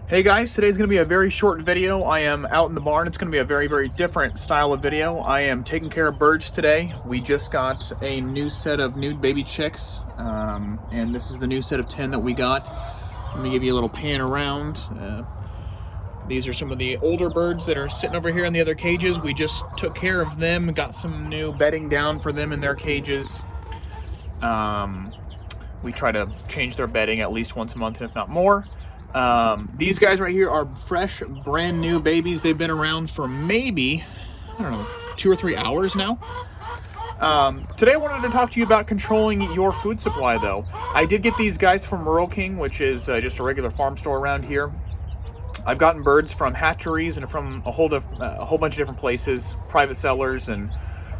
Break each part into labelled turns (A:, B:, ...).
A: Hey guys, today's going to be a very short video. I am out in the barn. It's going to be a very different style of video. I am taking care of birds today. We just got a new set of new baby chicks, and this is the new set of 10 that we got. Let me give you a little pan around. These are some of the older birds that are sitting over here in the other cages. We just took care of them, got some new bedding down for them in their cages. We try to change their bedding at least once a month, if not more. These guys right here are fresh, brand new babies. They've been around for maybe, I don't know, 2 or 3 hours now. Today I wanted to talk to you about controlling your food supply though. I did get these guys from WWIII I, which is just a regular farm store around here. I've gotten birds from hatcheries and from a whole bunch of different places, private sellers and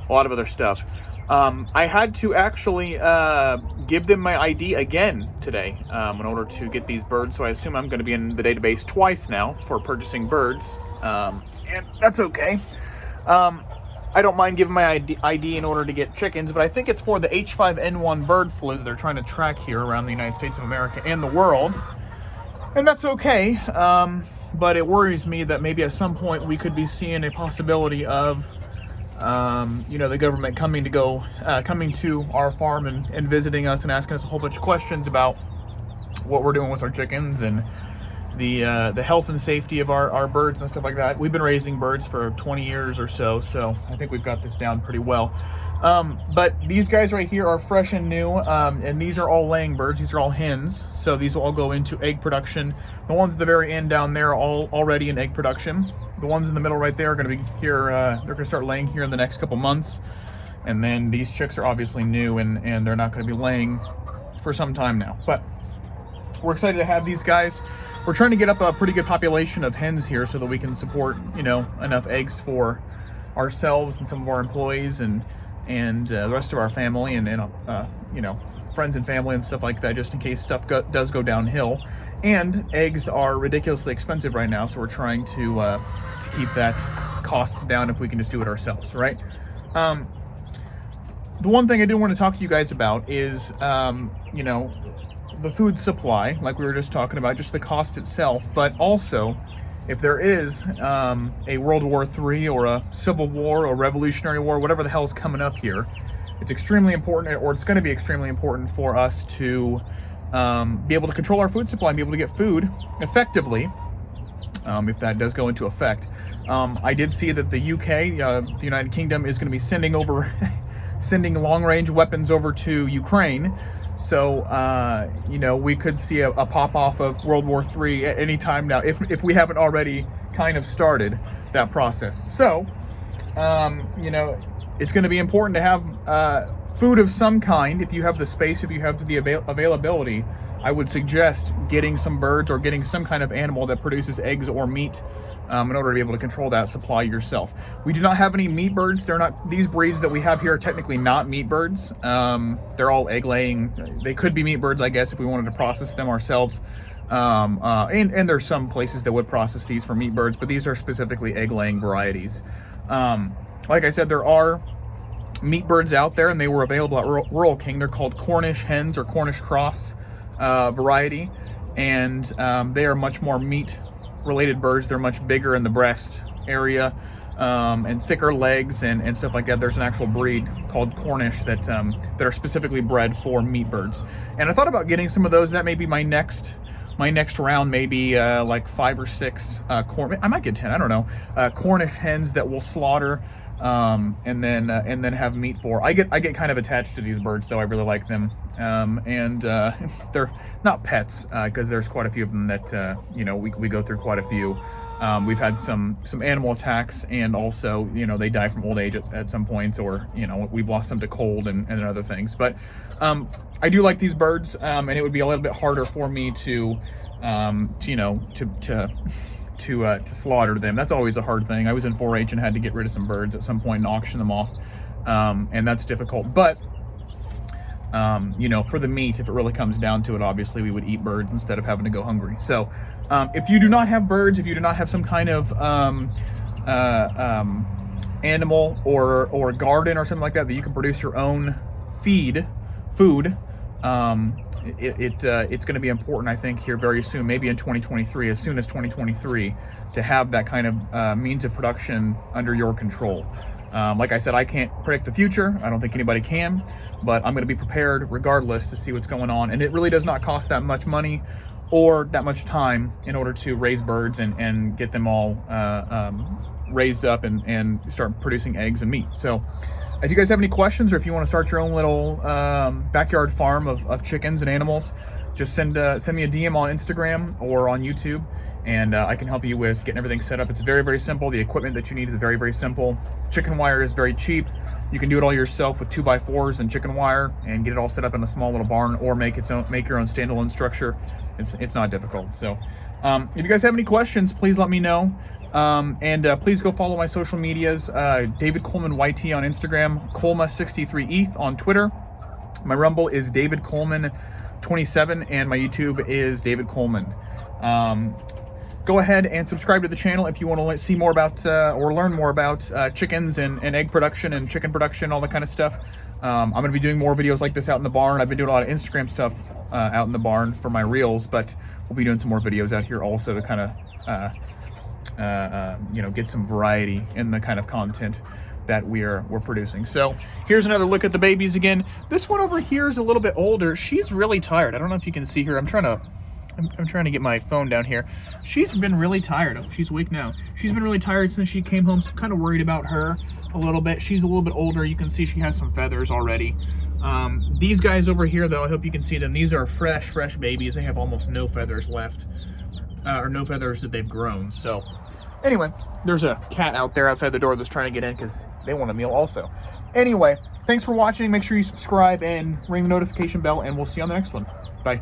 A: a lot of other stuff. I had to actually give them my ID again today in order to get these birds, so I assume I'm going to be in the database twice now for purchasing birds, and that's okay. I don't mind giving my ID in order to get chickens, but I think it's for the H5N1 bird flu that they're trying to track here around the United States of America and the world, and that's okay, but it worries me that maybe at some point we could be seeing a possibility of the government coming to our farm and visiting us and asking us a whole bunch of questions about what we're doing with our chickens and the health and safety of our birds and stuff like that. We've been raising birds for 20 years or so I think we've got this down pretty well. But these guys right here are fresh and new, and these are all laying birds. These are all hens, so these will all go into egg production. The ones at the very end down there are all already in egg production. The ones in the middle right there are going to be here, they're going to start laying here in the next couple months. And then these chicks are obviously new, and they're not going to be laying for some time now. But we're excited to have these guys. We're trying to get up a pretty good population of hens here so that we can support, enough eggs for ourselves and some of our employees and the rest of our family and friends and family and stuff like that, just in case stuff does go downhill. And eggs are ridiculously expensive right now, so we're trying to keep that cost down if we can just do it ourselves, right? The one thing I did want to talk to you guys about is, the food supply, like we were just talking about, just the cost itself, but also if there is a World War III or a Civil War or Revolutionary War, whatever the hell's coming up here, it's extremely important, or it's going to be extremely important for us to be able to control our food supply and be able to get food effectively, if that does go into effect. I did see that the UK, the United Kingdom, is going to be sending long-range weapons over to Ukraine. So, we could see a pop-off of World War III at any time now, if we haven't already kind of started that process. So, it's going to be important to have food of some kind. If you have the space, if you have the availability, I would suggest getting some birds or getting some kind of animal that produces eggs or meat in order to be able to control that supply yourself. We do not have any meat birds. These breeds that we have here are technically not meat birds. They're all egg laying. They could be meat birds, I guess, if we wanted to process them ourselves. And there's some places that would process these for meat birds, but these are specifically egg laying varieties. Like I said, there are meat birds out there, and they were available at WWIII. They're called Cornish hens or Cornish cross variety, and they are much more meat related birds. They're much bigger in the breast area and thicker legs and stuff like that. There's an actual breed called Cornish that are specifically bred for meat birds, and I thought about getting some of those. That may be my next round, maybe like 5 or 6 I might get 10, I don't know, Cornish hens that will slaughter and then have meat for. I get kind of attached to these birds though. I really like them, and they're not pets because there's quite a few of them that we go through quite a few. We've had some animal attacks, and also they die from old age at some points, or we've lost them to cold and other things. But I do like these birds, and it would be a little bit harder for me to slaughter them. That's always a hard thing. I was in 4-H and had to get rid of some birds at some point and auction them off, and that's difficult. But for the meat, if it really comes down to it, obviously we would eat birds instead of having to go hungry. So if you do not have birds, if you do not have some kind of animal or garden or something like that you can produce your own food, it's going to be important, I think, here very soon, maybe in 2023, as soon as 2023, to have that kind of means of production under your control. Like I said, I can't predict the future. I don't think anybody can, but I'm going to be prepared regardless to see what's going on. And it really does not cost that much money or that much time in order to raise birds and get them all raised up and start producing eggs and meat. So if you guys have any questions, or if you want to start your own little backyard farm of chickens and animals, just send me a DM on Instagram or on YouTube, and I can help you with getting everything set up. It's very, very simple. The equipment that you need is very, very simple. Chicken wire is very cheap. You can do it all yourself with 2x4s and chicken wire and get it all set up in a small little barn, or make your own standalone structure. It's not difficult. So if you guys have any questions, please let me know. Please go follow my social medias, David Coleman YT on Instagram, Colma63ETH on Twitter. My Rumble is David Coleman 27, and my YouTube is David Coleman. Go ahead and subscribe to the channel if you want to see more about or learn more about chickens and egg production and chicken production, all that kind of stuff. I'm going to be doing more videos like this out in the barn. I've been doing a lot of Instagram stuff out in the barn for my reels, but we'll be doing some more videos out here also to kind of get some variety in the kind of content that we're producing. So here's another look at the babies again. This one over here is a little bit older. She's really tired. I don't know if you can see her. I'm trying to get my phone down here. She's been really tired. Oh, she's awake now. She's been really tired since she came home, so I'm kind of worried about her a little bit. She's a little bit older. You can see she has some feathers already. These guys over here, though, I hope you can see them. These are fresh babies. They have almost no feathers left, or no feathers that they've grown. So anyway, there's a cat out there outside the door that's trying to get in because they want a meal also. Anyway, thanks for watching. Make sure you subscribe and ring the notification bell, and we'll see you on the next one. Bye.